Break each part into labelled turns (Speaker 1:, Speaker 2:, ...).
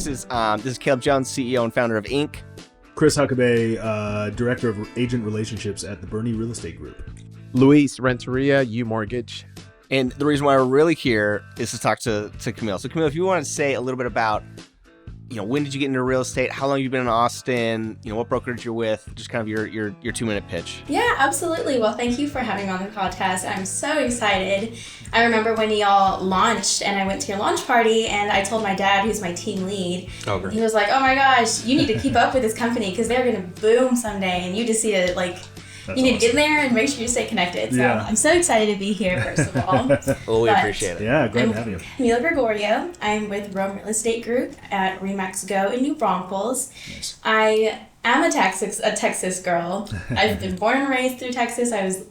Speaker 1: This is Caleb Jones, CEO and founder of Inc.
Speaker 2: Chris Huckabee, Director of Agent Relationships at the Bernie Real Estate Group.
Speaker 3: Luis Renteria, U Mortgage.
Speaker 1: And the reason why we're really here is to talk to Camille. So Camille, if you want to say a little bit about, when did you get into real estate? How long have you been in Austin? What brokerage you're with? Just kind of your 2-minute pitch.
Speaker 4: Yeah, absolutely. Well, thank you for having me on the podcast. I'm so excited. I remember when y'all launched and I went to your launch party and I told my dad, who's my team lead, he was like, oh my gosh, you need to keep up with this company because they're going to boom someday and you just need to you need to get in there and make sure you stay connected. So I'm so excited to be here, first of all.
Speaker 1: Well, we appreciate it.
Speaker 2: Yeah, glad to have you.
Speaker 4: Camille Gregorio. I'm with Rome Real Estate Group at Remax Go in New Braunfels. Nice. I am a Texas girl. I've been born and raised through Texas. I was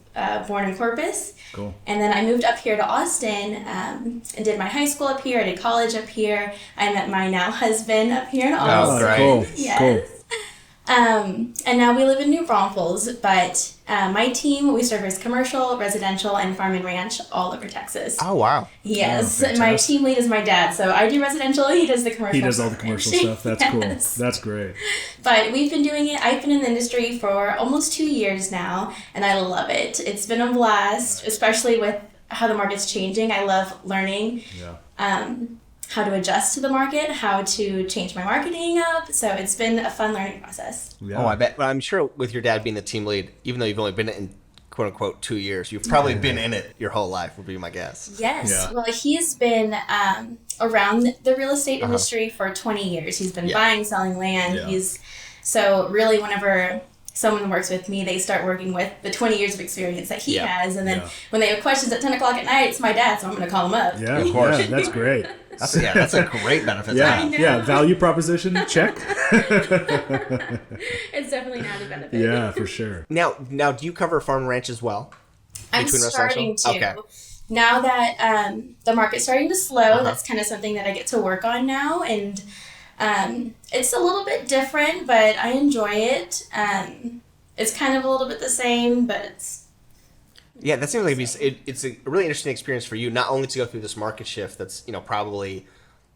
Speaker 4: born in Corpus.
Speaker 2: Cool. And
Speaker 4: then I moved up here to Austin and did my high school up here. I did college up here. I met my now husband up here in Austin.
Speaker 1: Oh,
Speaker 2: cool.
Speaker 4: Yes.
Speaker 2: Cool.
Speaker 4: And now we live in New Braunfels, but my team, we service commercial, residential, and farm and ranch all over Texas.
Speaker 1: Oh, wow.
Speaker 4: Yes.
Speaker 2: Oh,
Speaker 4: my team lead is my dad, so I do residential, he does the commercial.
Speaker 2: He does all the commercial stuff. That's cool. That's great.
Speaker 4: But we've been doing it. I've been in the industry for almost 2 years now, and I love it. It's been a blast, especially with how the market's changing. I love learning. How to adjust to the market, how to change my marketing up. So it's been a fun learning process.
Speaker 1: Yeah. Oh, I bet. But I'm sure with your dad being the team lead, even though you've only been in quote unquote 2 years, you've probably been in it your whole life, would be my guess.
Speaker 4: Yes.
Speaker 2: Yeah.
Speaker 4: Well, he's been around the real estate industry for 20 years. He's been buying, selling land.
Speaker 2: Yeah.
Speaker 4: So really whenever someone works with me, they start working with the 20 years of experience that he has. And then when they have questions at 10 o'clock at night, it's my dad, so I'm going to call him up.
Speaker 2: Yeah, of course. Yeah, that's great.
Speaker 1: That's a great benefit.
Speaker 2: Yeah, value proposition, check.
Speaker 4: It's definitely not a benefit.
Speaker 2: Yeah, for sure.
Speaker 1: Now, do you cover farm and ranch as well?
Speaker 4: I'm starting to.
Speaker 1: Okay.
Speaker 4: Now that the market's starting to slow, that's kind of something that I get to work on now. And it's a little bit different, but I enjoy it. It's kind of a little bit the same, but it's...
Speaker 1: Yeah, that seems like it's a really interesting experience for you, not only to go through this market shift that's, probably,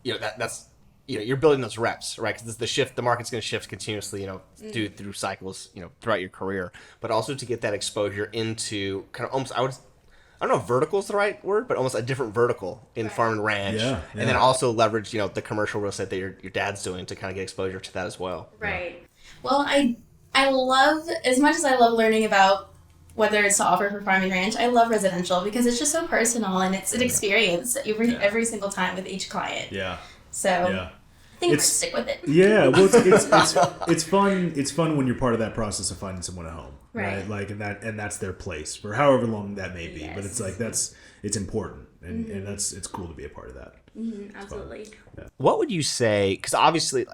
Speaker 1: that's you're building those reps, right? Because the market's going to shift continuously, through cycles, throughout your career, but also to get that exposure into kind of almost, I don't know if vertical is the right word, but almost a different vertical in farm and ranch.
Speaker 2: Yeah.
Speaker 1: And then also leverage, the commercial real estate that your dad's doing to kind of get exposure to that as well.
Speaker 4: Right. Well, I love, as much as I love learning about whether it's to offer for farm and ranch, I love residential because it's just so personal and it's an experience every single time with each client.
Speaker 2: Yeah.
Speaker 4: So I think we're stick with it.
Speaker 2: Yeah, well, it's fun. It's fun when you're part of that process of finding someone a home, right? Like, and that's their place for however long that may be. Yes. But it's like it's important, and it's cool to be a part of that.
Speaker 4: Mm-hmm, absolutely.
Speaker 1: Yeah. What would you say? Because obviously,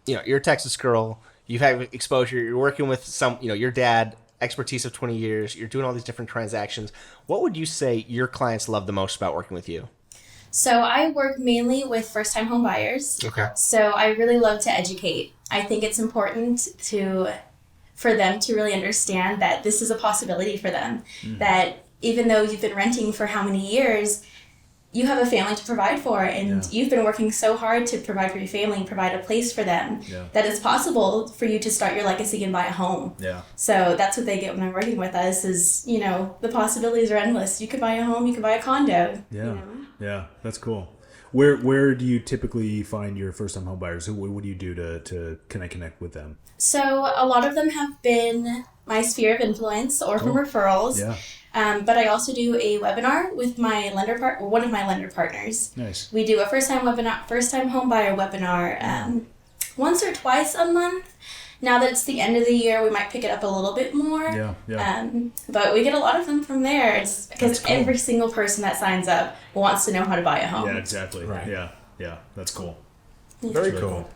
Speaker 1: you're a Texas girl. You've had exposure. You're working with your dad. Expertise of 20 years, you're doing all these different transactions. What would you say your clients love the most about working with you?
Speaker 4: So I work mainly with first-time home buyers.
Speaker 1: Okay.
Speaker 4: So I really love to educate. I think it's important for them to really understand that this is a possibility for them. Mm-hmm. That even though you've been renting for how many years, you have a family to provide for, and you've been working so hard to provide for your family and provide a place for them, that it's possible for you to start your legacy and buy a home. Yeah. So that's what they get when they're working with us is, the possibilities are endless. You could buy a home, you could buy a condo. Yeah.
Speaker 2: Yeah, that's cool. Where do you typically find your first-time home buyers? What do you do to connect with them?
Speaker 4: So a lot of them have been my sphere of influence or from referrals. Yeah. But I also do a webinar with my one of my lender partners.
Speaker 2: Nice.
Speaker 4: We do a first time home buyer webinar once or twice a month. Now that it's the end of the year, we might pick it up a little bit more. Yeah. But we get a lot of them from there. It's because every single person that signs up wants to know how to buy a home.
Speaker 2: Yeah, exactly. Right. Yeah, that's cool.
Speaker 1: Very cool.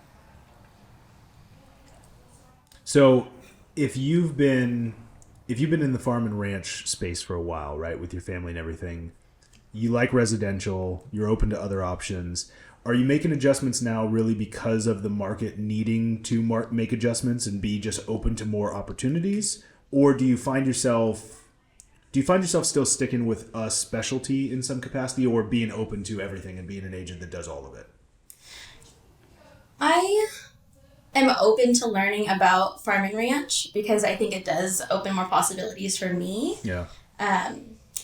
Speaker 2: So, if you've been in the farm and ranch space for a while, right, with your family and everything, you like residential, you're open to other options. Are you making adjustments now really because of the market needing to make adjustments and be just open to more opportunities? Or do you find yourself still sticking with a specialty in some capacity or being open to everything and being an agent that does all of it?
Speaker 4: am open to learning about farm and ranch because I think it does open more possibilities for me.
Speaker 2: Yeah.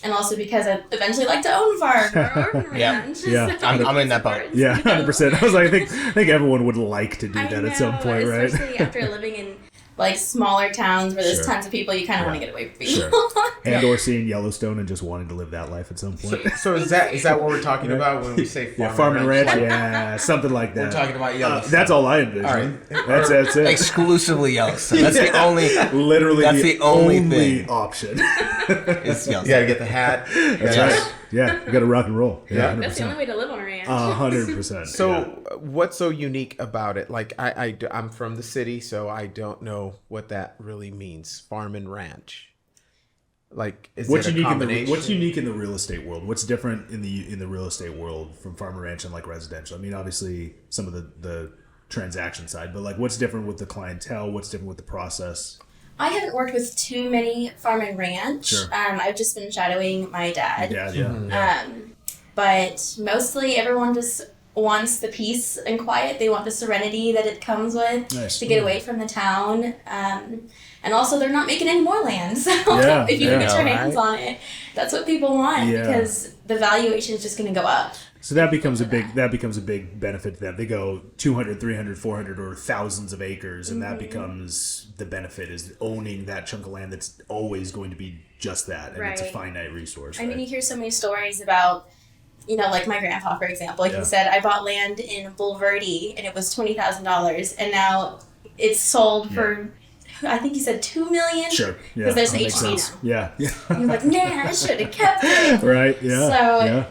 Speaker 4: And also because I eventually like to own farm or own ranch.
Speaker 2: Yeah.
Speaker 4: So
Speaker 1: I'm in that boat.
Speaker 2: Yeah, 100%. I was like, I think everyone would like to do that at some point, right?
Speaker 4: Especially after living in like smaller towns where there's
Speaker 2: Sure.
Speaker 4: tons of people, you kind of want to get away from people.
Speaker 2: Sure. And or seeing Yellowstone and just wanting to live that life at some point.
Speaker 3: So is that what we're talking about when we say
Speaker 2: Farm and ranch? Yeah, something like that.
Speaker 3: We're talking about Yellowstone.
Speaker 2: That's all I envision.
Speaker 3: All right.
Speaker 2: That's it.
Speaker 1: Exclusively Yellowstone. That's the only.
Speaker 2: Literally,
Speaker 1: That's the only thing.
Speaker 2: option.
Speaker 1: Is Yellowstone.
Speaker 3: You gotta get the hat.
Speaker 2: That's right. Yeah, you got to rock and roll.
Speaker 3: Yeah.
Speaker 4: That's the only way to live on a ranch.
Speaker 2: 100%.
Speaker 3: So what's so unique about it? Like I'm from the city, so I don't know what that really means. Farm and ranch. Like, is
Speaker 2: What's
Speaker 3: it a
Speaker 2: unique
Speaker 3: combination?
Speaker 2: what's unique in the real estate world? What's different in the real estate world from farm and ranch and like residential? I mean, obviously some of the transaction side, but like what's different with the clientele? What's different with the process?
Speaker 4: I haven't worked with too many farm and ranch.
Speaker 2: Sure.
Speaker 4: I've just been shadowing my dad.
Speaker 2: Yeah.
Speaker 4: But mostly everyone just wants the peace and quiet. They want the serenity that it comes with
Speaker 2: Nice.
Speaker 4: to get away from the town. And also they're not making any more land. So
Speaker 2: Yeah,
Speaker 4: if you can get your
Speaker 3: right.
Speaker 4: hands on it, that's what people want
Speaker 2: Yeah.
Speaker 4: because the valuation is just going to go up.
Speaker 2: So that becomes a big benefit to them. They go 200, 300, 400 or thousands of acres and that becomes the benefit is owning that chunk of land that's always going to be just that and it's a
Speaker 4: Right.
Speaker 2: finite resource.
Speaker 4: I mean,
Speaker 2: right?
Speaker 4: you hear so many stories about, like my grandpa, for example.
Speaker 2: Yeah.
Speaker 4: He said, I bought land in Bulverde and it was $20,000 and now it's sold for, I think he said $2 million.
Speaker 2: Sure. Yeah.
Speaker 4: Because there's
Speaker 2: that makes
Speaker 4: HB
Speaker 2: sense.
Speaker 4: now.
Speaker 2: Yeah. Yeah.
Speaker 4: And you're like, man, I should have kept it.
Speaker 2: Right. Yeah.
Speaker 4: So
Speaker 2: yeah.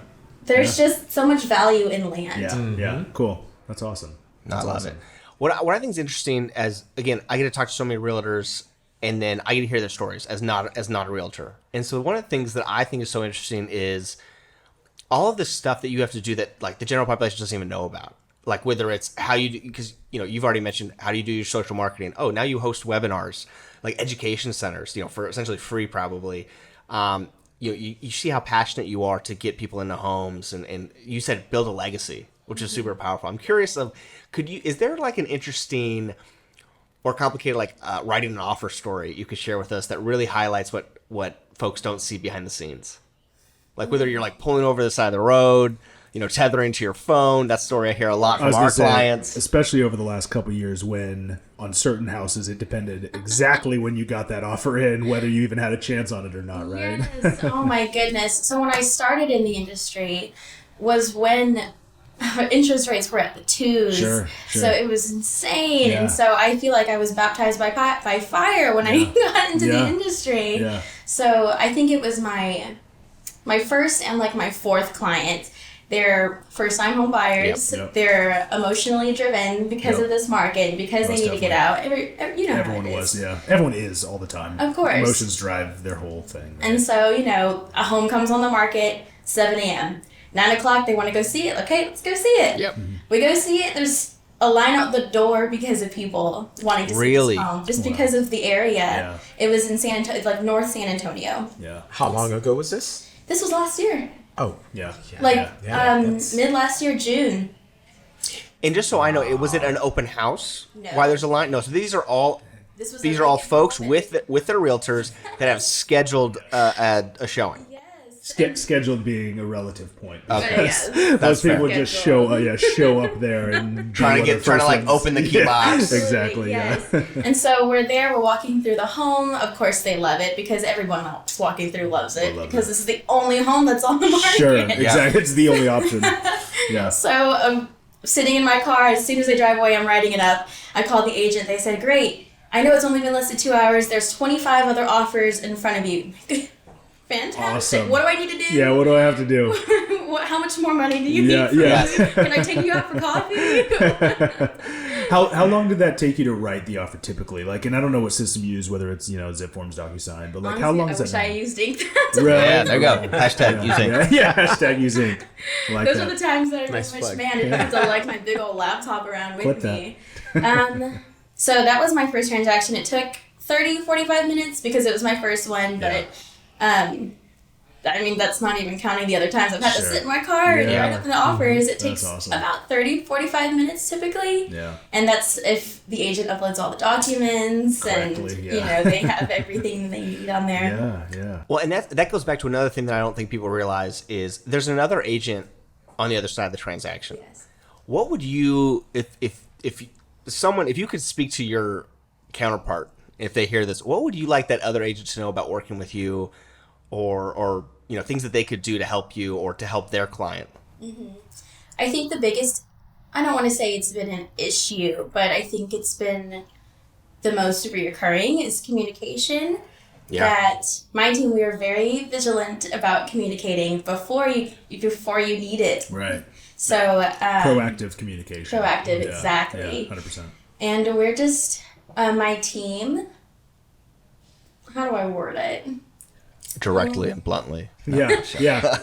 Speaker 4: there's just so much value in land.
Speaker 2: Yeah. Yeah. Cool. That's awesome.
Speaker 1: I love it. What I think is interesting as again, I get to talk to so many realtors, and then I get to hear their stories as not a realtor. And so one of the things that I think is so interesting is all of the stuff that you have to do that like the general population doesn't even know about. Like whether it's how you do, because you've already mentioned how do you do your social marketing. Oh, now you host webinars, like education centers, for essentially free probably. You see how passionate you are to get people into homes, and you said build a legacy, which is super powerful. I'm curious is there like an interesting or complicated like writing an offer story you could share with us that really highlights what folks don't see behind the scenes? Like whether you're like pulling over the side of the road, tethering to your phone. That story I hear a lot from our clients.
Speaker 2: Especially over the last couple of years when on certain houses it depended exactly when you got that offer in, whether you even had a chance on it or not, right?
Speaker 4: Yes. Oh my goodness. So when I started in the industry was when interest rates were at the twos.
Speaker 2: Sure.
Speaker 4: So it was insane.
Speaker 2: Yeah.
Speaker 4: And so I feel like I was baptized by fire when I got into the industry.
Speaker 2: Yeah.
Speaker 4: So I think it was my first and like my fourth client. They're first-time home buyers.
Speaker 2: Yep.
Speaker 4: They're emotionally driven because
Speaker 2: Yep.
Speaker 4: of this market, because
Speaker 2: Most
Speaker 4: they need to get out. Everyone
Speaker 2: Everyone is all the time.
Speaker 4: Of course.
Speaker 2: Emotions drive their whole thing. Right?
Speaker 4: And so, a home comes on the market, 7 a.m. 9 o'clock, they want to go see it. Okay, let's go see it.
Speaker 3: Yep.
Speaker 4: We go see it. There's a line out the door because of people wanting to see this home. Just because of the area.
Speaker 2: Yeah.
Speaker 4: It was in San Antonio, like North San Antonio.
Speaker 2: Yeah.
Speaker 3: How long ago was this?
Speaker 4: This was last year.
Speaker 3: Oh,
Speaker 2: Yeah.
Speaker 4: Mid last year, June.
Speaker 1: And just so I know, was it an open house?
Speaker 4: No.
Speaker 1: Why there's a line? No. So these are all
Speaker 4: This was
Speaker 1: these are all folks with their realtors that have scheduled a showing.
Speaker 4: Yes.
Speaker 2: Scheduled being a relative point.
Speaker 1: Okay.
Speaker 4: Yes.
Speaker 2: Those people
Speaker 4: fair.
Speaker 2: just show up there and
Speaker 1: Trying to like open the key box.
Speaker 2: Exactly.
Speaker 4: Yes.
Speaker 2: Yeah.
Speaker 4: And so we're there, we're walking through the home. Of course they love it because everyone else walking through loves it
Speaker 2: love
Speaker 4: because
Speaker 2: it.
Speaker 4: this is the only home that's on the market.
Speaker 2: Sure. Exactly. It's the only option. Yeah.
Speaker 4: So I'm sitting in my car, as soon as they drive away, I'm writing it up. I called the agent, they said, great, I know it's only been listed 2 hours, there's 25 other offers in front of you. Fantastic.
Speaker 2: Awesome.
Speaker 4: What do I need to do?
Speaker 2: Yeah. What do I have to do?
Speaker 4: How much more money do you need from
Speaker 2: Yeah.
Speaker 4: me? Can I take you out for coffee?
Speaker 2: How long did that take you to write the offer typically? Like, and I don't know what system you use, whether it's Zip Forms, DocuSign, but like, how long
Speaker 4: I
Speaker 2: does
Speaker 4: wish
Speaker 2: that?
Speaker 4: I used ink.
Speaker 2: Right.
Speaker 1: Yeah, there you go. Hashtag using.
Speaker 2: Yeah. Hashtag using. Like
Speaker 4: Those
Speaker 2: that.
Speaker 4: are the times that I
Speaker 3: Nice
Speaker 4: wish,
Speaker 3: plug.
Speaker 4: man, I have to like my big old laptop around with
Speaker 2: Quit that.
Speaker 4: me. So that was my first transaction. It took 30, 45 minutes because it was my first one, but I mean, that's not even counting the other times I've had to
Speaker 2: Sure.
Speaker 4: sit in my car and
Speaker 2: Yeah.
Speaker 4: write up the offers. It
Speaker 2: That's
Speaker 4: takes
Speaker 2: awesome.
Speaker 4: about 30, 45 minutes typically.
Speaker 2: Yeah.
Speaker 4: And that's if the agent uploads all the documents and,
Speaker 2: Correctly,
Speaker 4: you
Speaker 2: yeah.
Speaker 4: know, they have everything they need on there.
Speaker 2: Yeah.
Speaker 1: Well, and that goes back to another thing that I don't think people realize is there's another agent on the other side of the transaction.
Speaker 4: Yes.
Speaker 1: What would you if you could speak to your counterpart if they hear this, what would you like that other agent to know about working with you, or you know, things that they could do to help you or to help their client?
Speaker 4: I think the biggest, I don't want to say it's been an issue, but I think it's been the most reoccurring is communication.
Speaker 1: Yeah.
Speaker 4: That my team, we are very vigilant about communicating before you need it.
Speaker 2: Right.
Speaker 4: So
Speaker 2: Proactive communication.
Speaker 4: Proactive, exactly.
Speaker 2: Yeah, 100%.
Speaker 4: And we're just my team. How do I word it?
Speaker 1: Directly and bluntly.
Speaker 2: Yeah.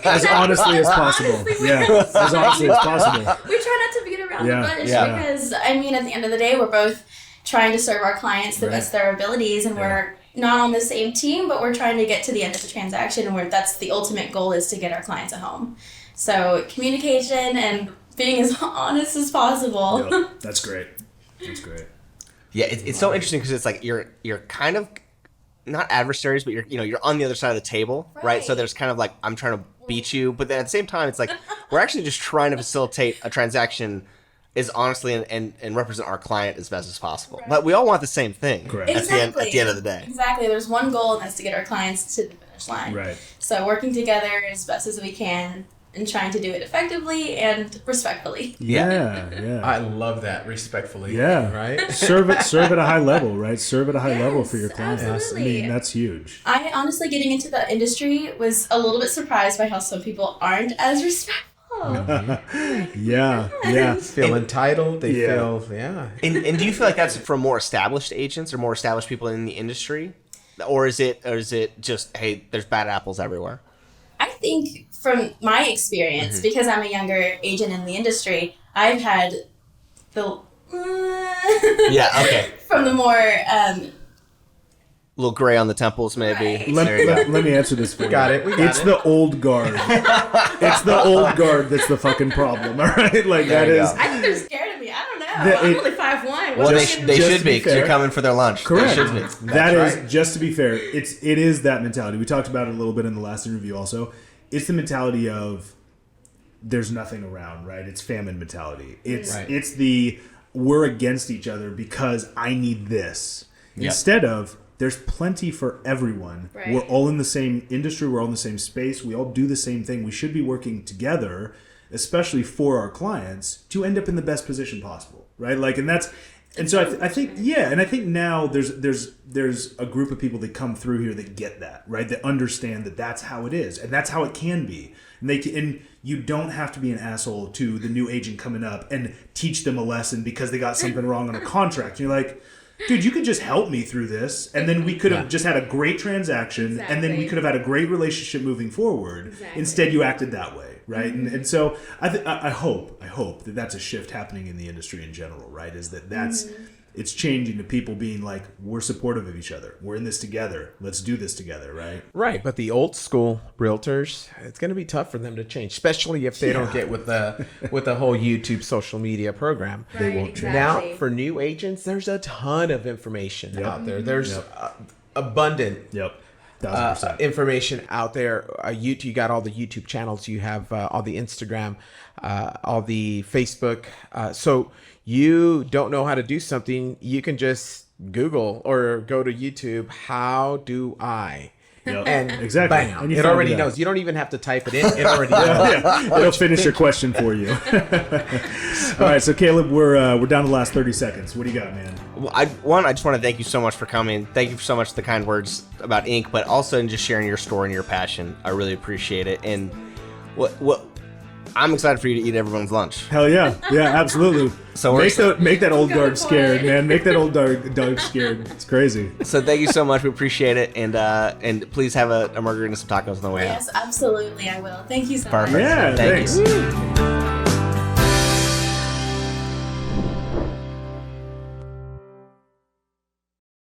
Speaker 2: As honestly as possible.
Speaker 4: Honestly,
Speaker 2: Yeah. As honestly as possible.
Speaker 4: We try not to beat around
Speaker 2: Yeah,
Speaker 4: the bush
Speaker 1: yeah.
Speaker 4: because, I mean, at the end of the day, we're both trying to serve our clients the
Speaker 2: Right.
Speaker 4: best of their abilities, and we're not on the same team, but we're trying to get to the end of the transaction, where that's the ultimate goal is to get our clients a home. So communication and being as honest as possible.
Speaker 2: Yep. That's great.
Speaker 1: Yeah, it's so interesting because it's like you're kind of not adversaries, but you're on the other side of the table, right? So
Speaker 4: Right.
Speaker 1: there's kind of like, I'm trying to beat you, but then at the same time, it's like we're actually just trying to facilitate a transaction as honestly and represent our client as best as possible. But we all want the same thing.
Speaker 2: Correct.
Speaker 1: At the end of the day.
Speaker 4: Exactly. There's one goal, and that's to get our clients to the finish line.
Speaker 2: Right.
Speaker 4: So working together as best as we can and trying to do it effectively and respectfully.
Speaker 2: Yeah.
Speaker 3: I love that, respectfully.
Speaker 2: Yeah.
Speaker 3: Right?
Speaker 2: Serve at a high level, right? Serve at a high level for your clients.
Speaker 4: absolutely.
Speaker 2: I mean, that's huge.
Speaker 4: I honestly, getting into the industry, was a little bit surprised by how some people aren't as respectful.
Speaker 2: Yeah.
Speaker 3: Feel entitled. They
Speaker 2: Yeah.
Speaker 3: feel,
Speaker 1: And do you feel like that's for more established agents or more established people in the industry? Or is it just, hey, there's bad apples everywhere?
Speaker 4: I think from my experience, because I'm a younger agent in the industry, I've had the
Speaker 1: Yeah, okay.
Speaker 4: from the more
Speaker 1: A little gray on the temples, maybe.
Speaker 4: Right.
Speaker 1: There you go.
Speaker 2: Let me answer this for you.
Speaker 3: got it, we got
Speaker 2: It's
Speaker 3: it.
Speaker 2: the old guard. It's the old guard that's the fucking problem, all right? Like,
Speaker 1: There
Speaker 2: that
Speaker 1: you
Speaker 2: is...
Speaker 1: go.
Speaker 4: I think they're scared of me. I don't know.
Speaker 2: The-
Speaker 4: I'm
Speaker 2: it-
Speaker 4: only 5'1".
Speaker 1: Well,
Speaker 2: Just-
Speaker 1: they
Speaker 2: just
Speaker 1: should
Speaker 2: to
Speaker 1: be
Speaker 2: be
Speaker 1: because you're
Speaker 2: fair.
Speaker 1: coming for their lunch.
Speaker 2: Correct.
Speaker 1: They should be.
Speaker 2: That is,
Speaker 3: right.
Speaker 2: just to be fair, it is that mentality. We talked about it a little bit in the last interview also. It's the mentality of there's nothing around, right? It's famine mentality. It's
Speaker 3: Right.
Speaker 2: it's the we're against each other because I need this.
Speaker 1: Yep.
Speaker 2: Instead of there's plenty for everyone.
Speaker 4: Right.
Speaker 2: We're all in the same industry, we're all in the same space, we all do the same thing. We should be working together, especially for our clients, to end up in the best position possible, right? Like, and so I think and I think now there's a group of people that come through here that get that, right? That understand that that's how it is and that's how it can be. And you don't have to be an asshole to the new agent coming up and teach them a lesson because they got something wrong on a contract. You're like, dude, you could just help me through this, and then we could have just had a great transaction, and then we
Speaker 4: Exactly.
Speaker 2: could have had a great relationship moving forward.
Speaker 4: Exactly.
Speaker 2: Instead, you acted that way, right? And so I hope that that's a shift happening in the industry in general, right? Is that's it's changing to people being like, we're supportive of each other, we're in this together, let's do this together, right?
Speaker 3: Right, but the old school realtors, it's going to be tough for them to change, especially if they don't get with the whole YouTube social media program.
Speaker 2: They won't change.
Speaker 3: Now, for new agents, there's a ton of information out there. There's abundant
Speaker 2: Yep, 1000%.
Speaker 3: information out there. YouTube, you got all the YouTube channels. You have all the Instagram, all the Facebook. So you don't know how to do something, you can just Google or go to YouTube. How do I?
Speaker 2: Yep.
Speaker 3: And
Speaker 2: Exactly.
Speaker 3: bam,
Speaker 2: And you
Speaker 3: it
Speaker 2: found
Speaker 3: already
Speaker 2: it out.
Speaker 3: knows. You don't even have to type it in. It already knows.
Speaker 2: Yeah, it'll finish your question for you. All right, so Caleb, we're down to the last 30 seconds. What do you got, man?
Speaker 1: Well, I just want to thank you so much for coming. Thank you so much for the kind words about Inc., but also in just sharing your story and your passion. I really appreciate it. And what I'm excited for you to eat everyone's lunch.
Speaker 2: Hell yeah, absolutely.
Speaker 1: So we're
Speaker 2: make that old
Speaker 4: Go
Speaker 2: guard
Speaker 4: for
Speaker 2: scared,
Speaker 4: it.
Speaker 2: man. Make that old dog scared. It's crazy.
Speaker 1: So thank you so much. We appreciate it. And please have a margarita and some tacos on the way out.
Speaker 4: Yes, absolutely, I will. Thank you so
Speaker 1: Perfect.
Speaker 4: much.
Speaker 2: Yeah,
Speaker 1: Thank
Speaker 2: thanks.
Speaker 1: you.